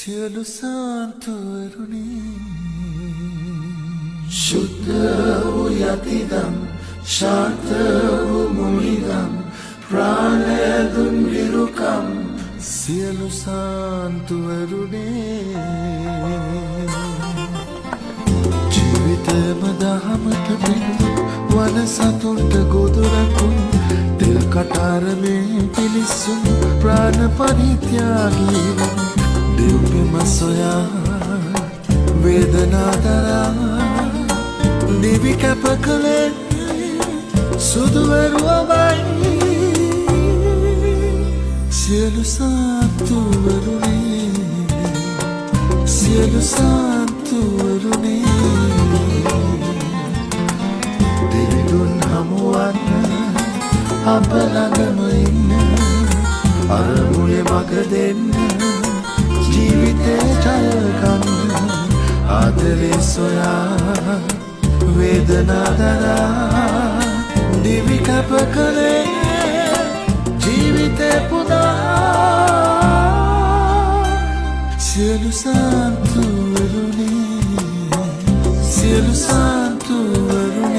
සියලු සාන්තුවරුනි ශුද්ධ වූ යතිදම් ශාන්ත වූ මුනිදම් ප්‍රාණය දුන් විරුකම් සියලු සාන්තුවරුනි ජීවිතයම දහමට පිළිම වන සතුන්ට ගොදුරකුන් තෙල් කටාරමේ පිලිස්සුන් ප්‍රාණ පරිත්‍යාගී දිව්‍යම සොයා වේදනා දරා දිවි කැප කළේ සුදුවරුවමයි සියලු සාන්තුවරුනි සියලු සාන්තුවරුනි දෙවිඳුන් හමුවන්න අප ළඟම ඉන්න අරමුණේ මඟ දෙන්න ජීවිතේ ජය ගන්න ආදරේ සොයා වේදනා දරා දිවි කැප කළේ ජීවිතේ පුදා සියලු සාන්තුවරුනි සියලු සාන්තුවරුනි